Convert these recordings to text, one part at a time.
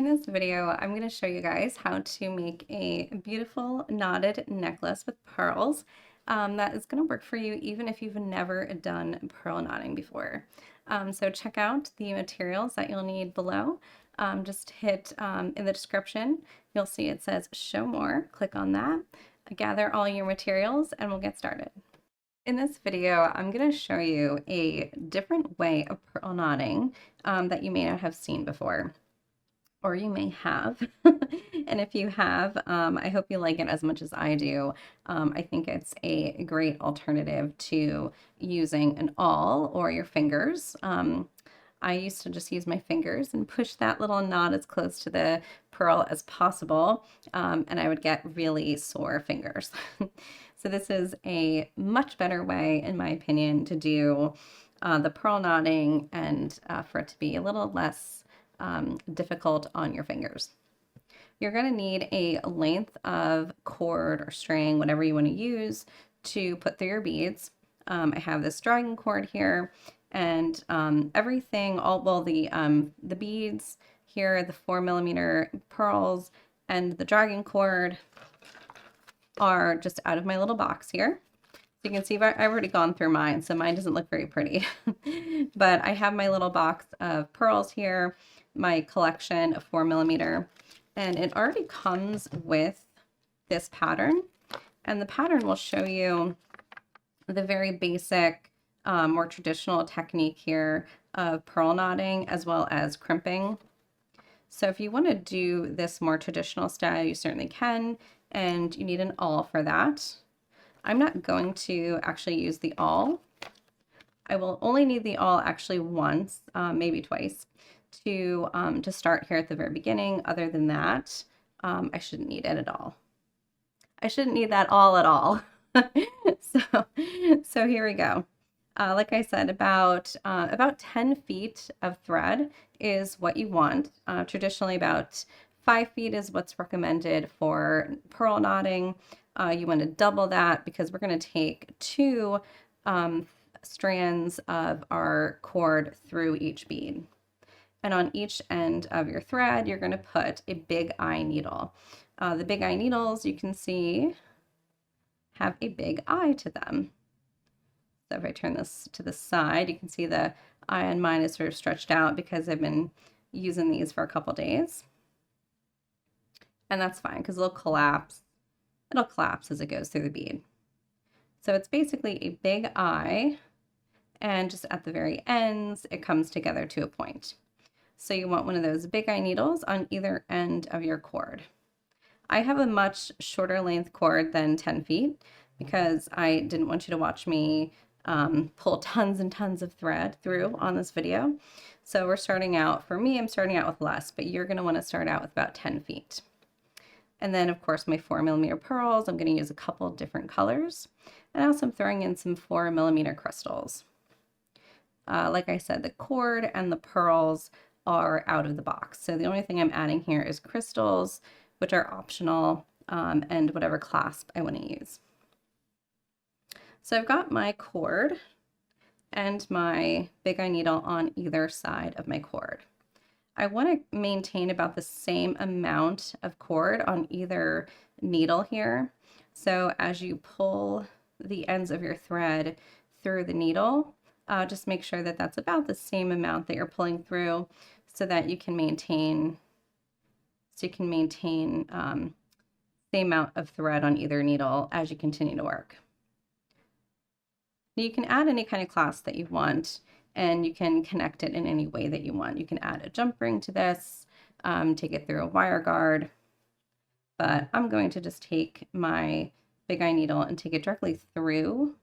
In this video, I'm going to show you guys how to make a beautiful knotted necklace with pearls that is going to work for you even if you've never done pearl knotting before. So check out the materials that you'll need below. Just hit in the description, you'll see it says show more. Click on that, gather all your materials, and we'll get started. In this video, I'm going to show you a different way of pearl knotting that you may not have seen before. Or you may have. And if you have, I hope you like it as much as I do. I think it's a great alternative to using an awl or your fingers. I used to just use my fingers and push that little knot as close to the pearl as possible, and I would get really sore fingers. So this is a much better way, in my opinion, to do the pearl knotting and for it to be a little less difficult on your fingers. You're going to need a length of cord or string, whatever you want to use to put through your beads. I have this DragonCord here, and everything, the beads here, the 4mm pearls, and the DragonCord are just out of my little box here. You can see I've already gone through mine, so mine doesn't look very pretty. But I have my little box of pearls here, my collection of 4mm, and it already comes with this pattern. And the pattern will show you the very basic, more traditional technique here of pearl knotting as well as crimping. So if you want to do this more traditional style, you certainly can, and you need an awl for that. I'm not going to actually use the awl. I will only need the awl actually once, maybe twice, to start here at the very beginning. Other than that, I shouldn't need it at all. I shouldn't need that awl at all. So here we go. Like I said, about 10 feet of thread is what you want. Traditionally, about 5 feet is what's recommended for pearl knotting. You want to double that because we're going to take 2 strands of our cord through each bead. And on each end of your thread, you're going to put a big eye needle. The big eye needles, you can see, have a big eye to them. So if I turn this to the side, you can see the eye on mine is sort of stretched out because I've been using these for a couple days. And that's fine because it'll collapse as it goes through the bead. So it's basically a big eye, and just at the very ends, it comes together to a point. So you want one of those big eye needles on either end of your cord. I have a much shorter length cord than 10 feet because I didn't want you to watch me pull tons and tons of thread through on this video. So we're starting out, for me, I'm starting out with less, but you're going to want to start out with about 10 feet. And then, of course, my 4mm pearls, I'm going to use a couple different colors. And also I'm throwing in some 4mm crystals. Like I said, the cord and the pearls are out of the box. So the only thing I'm adding here is crystals, which are optional, and whatever clasp I want to use. So I've got my cord and my big eye needle on either side of my cord. I want to maintain about the same amount of cord on either needle here. So as you pull the ends of your thread through the needle, just make sure that that's about the same amount that you're pulling through so that you can maintain, the amount of thread on either needle as you continue to work. Now you can add any kind of clasp that you want, and you can connect it in any way that you want. You can add a jump ring to this, take it through a wire guard, but I'm going to just take my big eye needle and take it directly through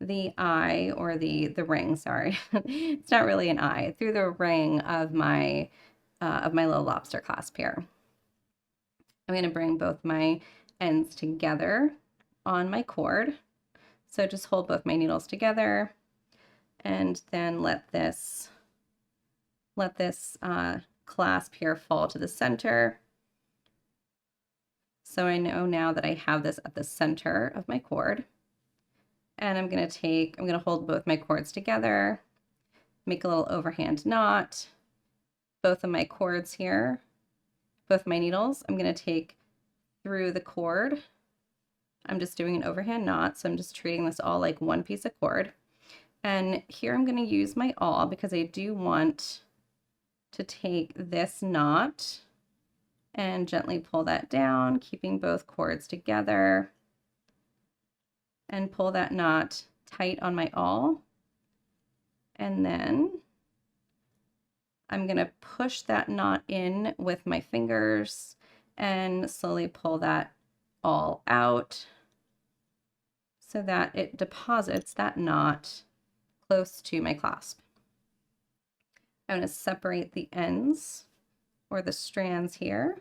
the eye, or the ring, sorry. It's not really an eye, through the ring of my little lobster clasp here. I'm going to bring both my ends together on my cord. So just hold both my needles together, and then let this clasp here fall to the center. So I know now that I have this at the center of my cord. And I'm going to hold both my cords together, make a little overhand knot, both of my cords here both my needles, I'm going to take through the cord. I'm just doing an overhand knot, so I'm just treating this all like one piece of cord. And here I'm going to use my awl because I do want to take this knot and gently pull that down, keeping both cords together, and pull that knot tight on my awl. And then I'm going to push that knot in with my fingers and slowly pull that awl out so that it deposits that knot close to my clasp. I'm going to separate the ends or the strands here,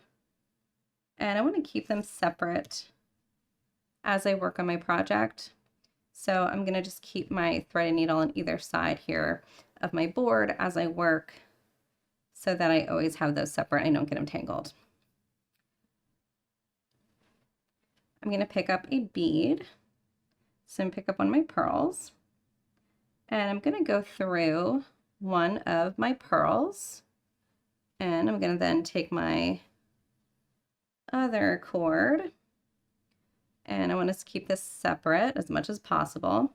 and I want to keep them separate as I work on my project. So I'm going to just keep my threaded needle on either side here of my board as I work so that I always have those separate. I don't get them tangled. I'm going to pick up a bead. So I'm going to pick up one of my pearls, and I'm going to go through one of my pearls, and I'm going to then take my other cord, and I want to keep this separate as much as possible.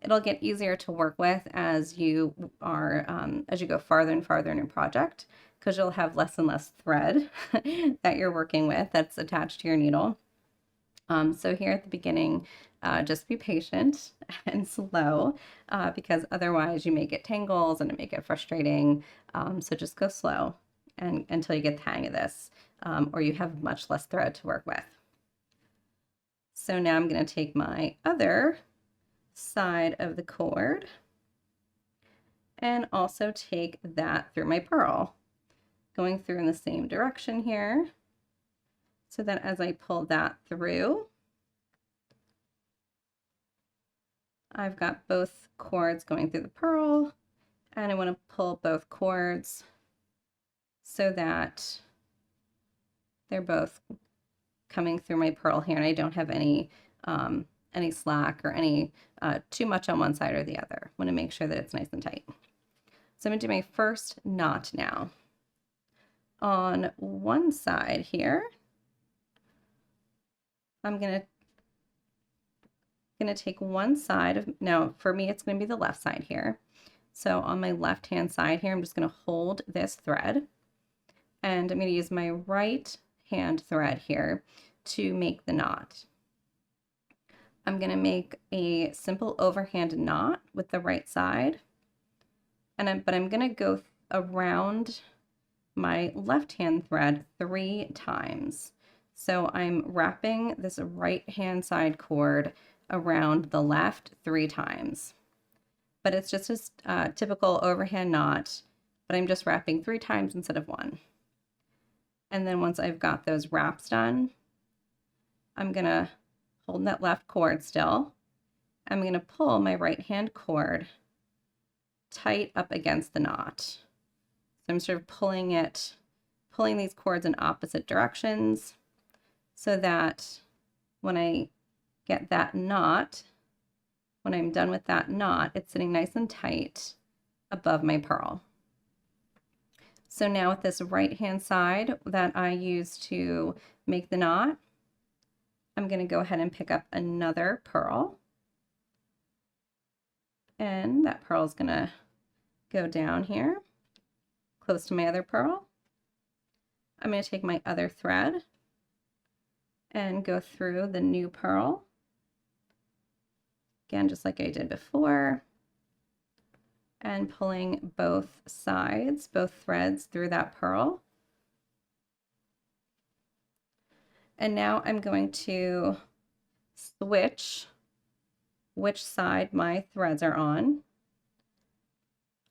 It'll get easier to work with as you are as you go farther and farther in your project, because you'll have less and less thread that you're working with that's attached to your needle. So here at the beginning, just be patient and slow because otherwise you may get tangles and it may get frustrating. So just go slow and until you get the hang of this, or you have much less thread to work with. So now I'm going to take my other side of the cord and also take that through my pearl, going through in the same direction here, so that as I pull that through, I've got both cords going through the pearl, and I want to pull both cords so that they're both coming through my pearl here, and I don't have any slack or any too much on one side or the other. I want to make sure that it's nice and tight. So I'm going to do my first knot now. On one side here, I'm going to take one side of, now for me it's going to be the left side here. So on my left hand side here, I'm just going to hold this thread, and I'm going to use my right hand thread here to make the knot. I'm going to make a simple overhand knot with the right side, and but I'm going to go around my left hand thread 3 times. So I'm wrapping this right hand side cord around the left 3 times. But it's just a typical overhand knot, but I'm just wrapping 3 times instead of 1. And then once I've got those wraps done, I'm going to hold that left cord still. I'm going to pull my right hand cord tight up against the knot. So I'm sort of pulling these cords in opposite directions so that when I get that knot, when I'm done with that knot, it's sitting nice and tight above my pearl. So now with this right hand side that I use to make the knot, I'm going to go ahead and pick up another pearl, and that pearl is going to go down here close to my other pearl. I'm going to take my other thread and go through the new pearl, again just like I did before, and pulling both sides, both threads through that pearl. And now I'm going to switch which side my threads are on.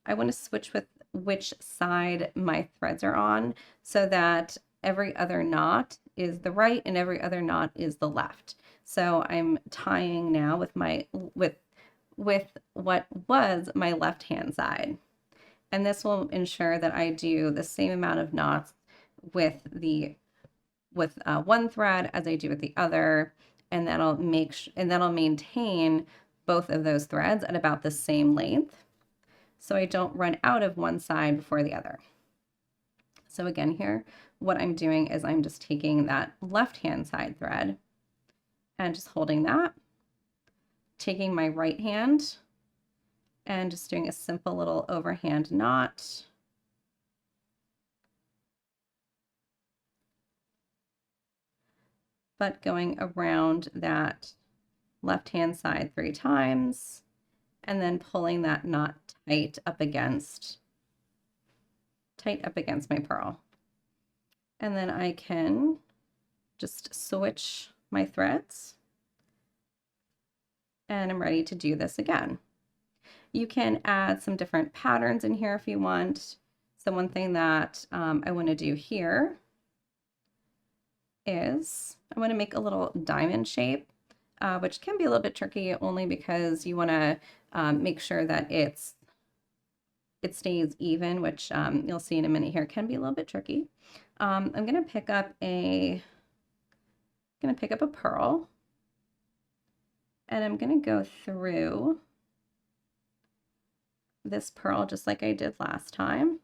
I want to switch with which side my threads are on so that every other knot is the right and every other knot is the left. So I'm tying now with my with what was my left hand side. And this will ensure that I do the same amount of knots with one thread as I do with the other, and that'll maintain both of those threads at about the same length, so I don't run out of one side before the other. So again here, what I'm doing is I'm just taking that left-hand side thread and just holding that, taking my right hand and just doing a simple little overhand knot. But going around that left-hand side 3 times and then pulling that knot tight up against my pearl. And then I can just switch my threads and I'm ready to do this again. You can add some different patterns in here if you want. So one thing that I want to do here is I want to make a little diamond shape, which can be a little bit tricky only because you want to make sure that it stays even, which you'll see in a minute here can be a little bit tricky. I'm going to pick up a pearl and I'm going to go through this pearl just like I did last time,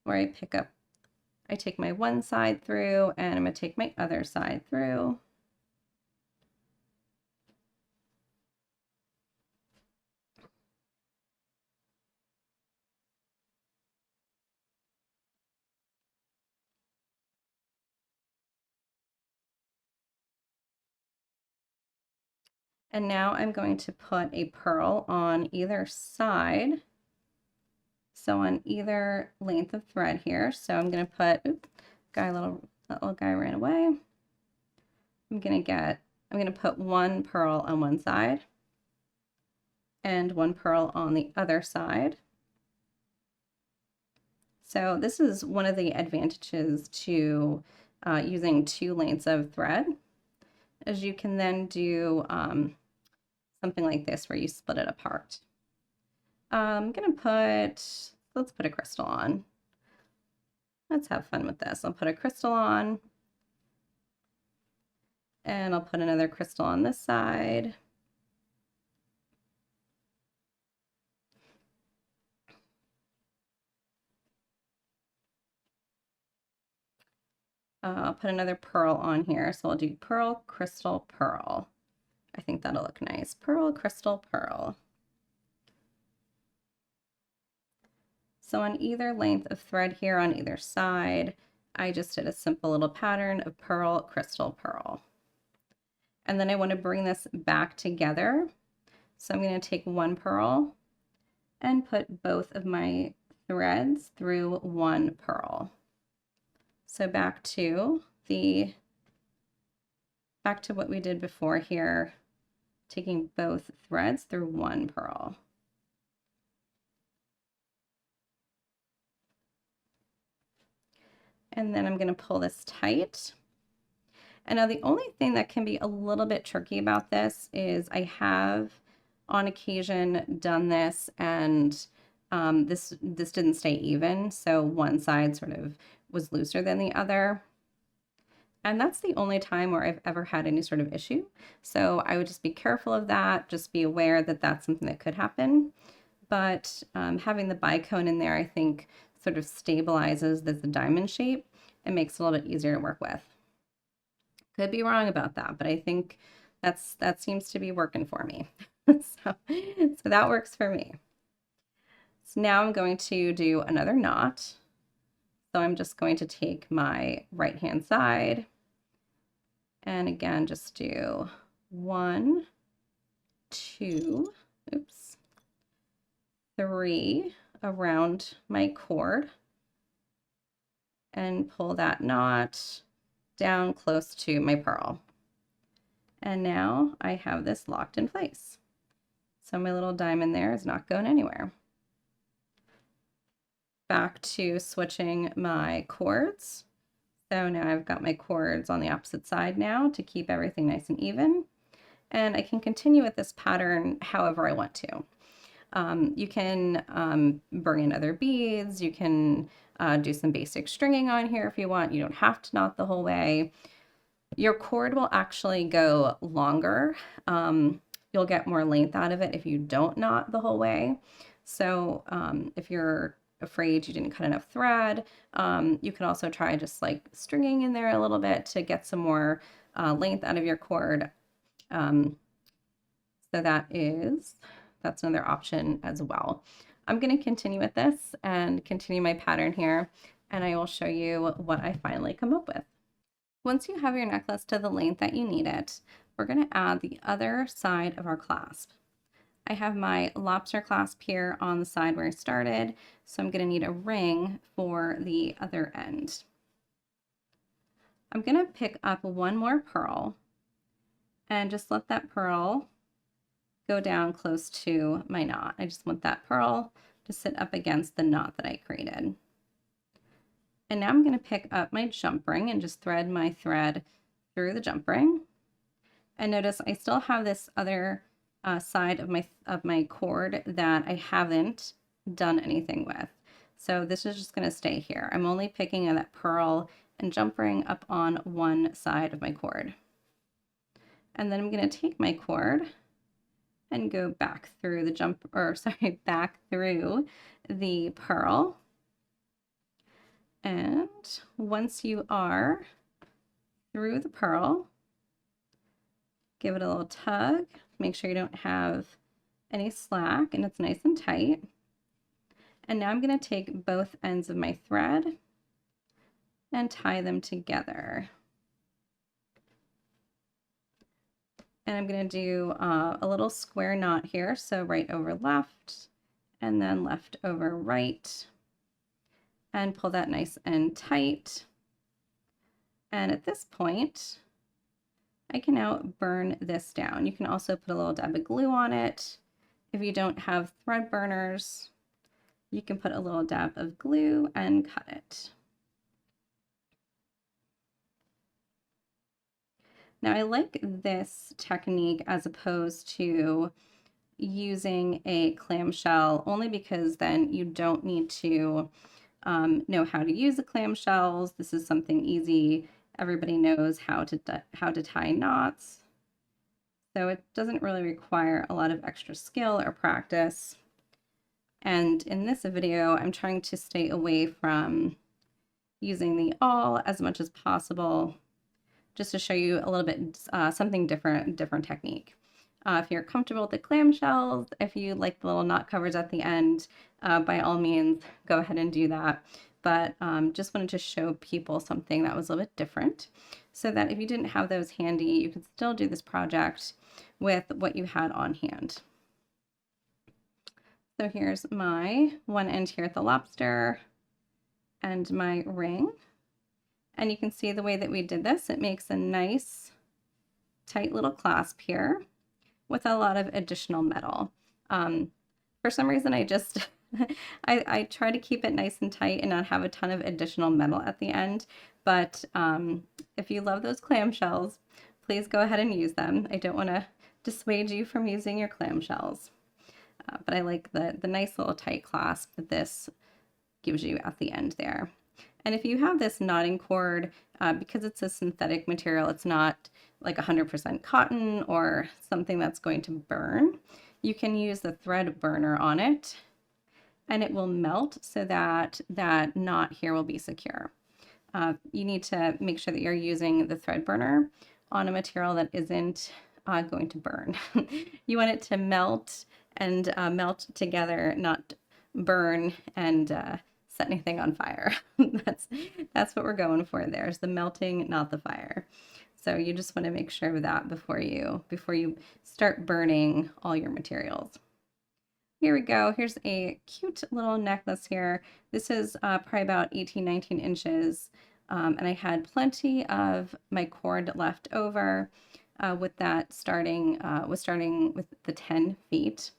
where I take my one side through and I'm going to take my other side through. And now I'm going to put a pearl on either side. So on either length of thread here. So I'm going to put, oops, that little guy ran away. I'm going to put one pearl on one side and one pearl on the other side. So this is one of the advantages to using 2 lengths of thread, as you can then do something like this where you split it apart. I'm going to let's put a crystal on. Let's have fun with this. I'll put a crystal on and I'll put another crystal on this side. I'll put another pearl on here. So I'll do pearl, crystal, pearl. I think that'll look nice. Pearl, crystal, pearl. So on either length of thread here on either side, I just did a simple little pattern of pearl, crystal, pearl. And then I want to bring this back together. So I'm going to take one pearl and put both of my threads through one pearl. So back to what we did before here, taking both threads through one pearl. And then I'm going to pull this tight. And now the only thing that can be a little bit tricky about this is I have on occasion done this and this didn't stay even. So one side sort of was looser than the other. And that's the only time where I've ever had any sort of issue. So I would just be careful of that. Just be aware that that's something that could happen. But having the bicone in there, I think, sort of stabilizes the diamond shape and makes it a little bit easier to work with. Could be wrong about that, but I think that seems to be working for me. so that works for me. So now I'm going to do another knot. So I'm just going to take my right hand side and again just do 1, 2, 3 around my cord and pull that knot down close to my pearl. And now I have this locked in place. So my little diamond there is not going anywhere. Back to switching my cords. So now I've got my cords on the opposite side now to keep everything nice and even. And I can continue with this pattern however I want to. You can bring in other beads. You can do some basic stringing on here if you want. You don't have to knot the whole way. Your cord will actually go longer. You'll get more length out of it if you don't knot the whole way. So if you're afraid you didn't cut enough thread. You can also try just like stringing in there a little bit to get some more length out of your cord. So that's another option as well. I'm going to continue with this and continue my pattern here, and I will show you what I finally come up with. Once you have your necklace to the length that you need it, we're going to add the other side of our clasp. I have my lobster clasp here on the side where I started, so I'm going to need a ring for the other end. I'm going to pick up one more pearl and just let that pearl go down close to my knot. I just want that pearl to sit up against the knot that I created. And now I'm going to pick up my jump ring and just thread my thread through the jump ring. And notice I still have this other side of my cord that I haven't done anything with. So this is just going to stay here. I'm only picking that pearl and jump ring up on one side of my cord. And then I'm going to take my cord and go back through the back through the pearl. And once you are through the pearl, give it a little tug, make sure you don't have any slack and it's nice and tight. And now I'm going to take both ends of my thread and tie them together. And I'm going to do a little square knot here, so right over left and then left over right, and pull that nice and tight. And at this point, I can now burn this down. You can also put a little dab of glue on it. If you don't have thread burners, you can put a little dab of glue and cut it. Now I like this technique as opposed to using a clamshell, only because then you don't need to know how to use the clamshells. This is something easy. Everybody knows how to tie knots. So it doesn't really require a lot of extra skill or practice. And in this video, I'm trying to stay away from using the awl as much as possible, just to show you a little bit something different technique. If you're comfortable with the clamshells, if you like the little knot covers at the end, by all means, go ahead and do that. But just wanted to show people something that was a little bit different, so that if you didn't have those handy, you could still do this project with what you had on hand. So here's my one end here at the lobster and my ring. And you can see the way that we did this, it makes a nice tight little clasp here with a lot of additional metal. For some reason, I just, I try to keep it nice and tight and not have a ton of additional metal at the end. But if you love those clamshells, please go ahead and use them. I don't want to dissuade you from using your clamshells. But I like the nice little tight clasp that this gives you at the end there. And if you have this knotting cord, because it's a synthetic material, it's not like 100% cotton or something that's going to burn, you can use the thread burner on it and it will melt so that that knot here will be secure. You need to make sure that you're using the thread burner on a material that isn't going to burn. You want it to melt and melt together, not burn and set anything on fire. That's what we're going for. There's the melting, not the fire. So you just want to make sure of that before you start burning all your materials. Here we go. Here's a cute little necklace here. This is probably about 18, 19 inches. And I had plenty of my cord left over with that starting with the 10 feet.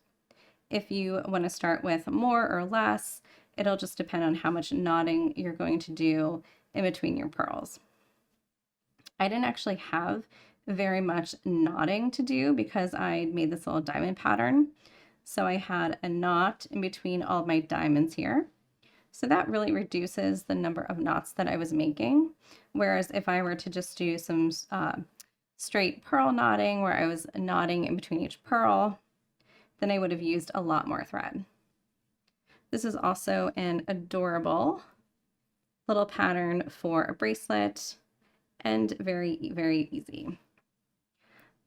If you want to start with more or less, it'll just depend on how much knotting you're going to do in between your pearls. I didn't actually have very much knotting to do because I made this little diamond pattern. So I had a knot in between all of my diamonds here. So that really reduces the number of knots that I was making. Whereas if I were to just do some straight pearl knotting where I was knotting in between each pearl, then I would have used a lot more thread. This is also an adorable little pattern for a bracelet and very, very easy.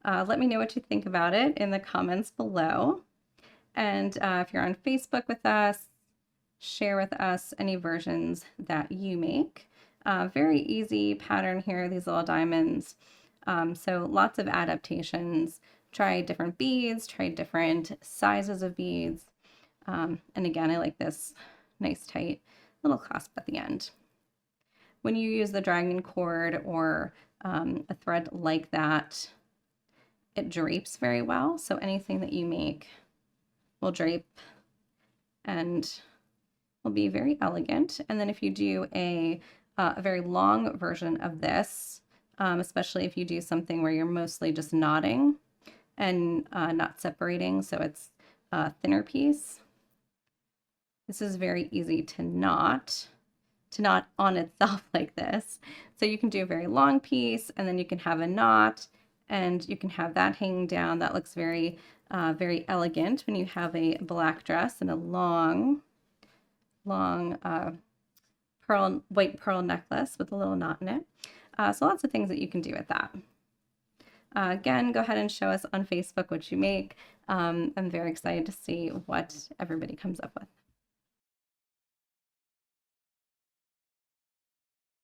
Let me know what you think about it in the comments below. And if you're on Facebook with us, share with us any versions that you make. Very easy pattern here, these little diamonds. So lots of adaptations. Try different beads, try different sizes of beads. And again, I like this nice tight little clasp at the end. When you use the DragonCord or a thread like that, it drapes very well. So anything that you make will drape and will be very elegant. And then if you do a very long version of this, especially if you do something where you're mostly just knotting and not separating, so it's a thinner piece, this is very easy to knot on itself like this. So you can do a very long piece, and then you can have a knot, and you can have that hanging down. That looks very, very elegant when you have a black dress and a long white pearl necklace with a little knot in it. So lots of things that you can do with that. Again, go ahead and show us on Facebook what you make. I'm very excited to see what everybody comes up with.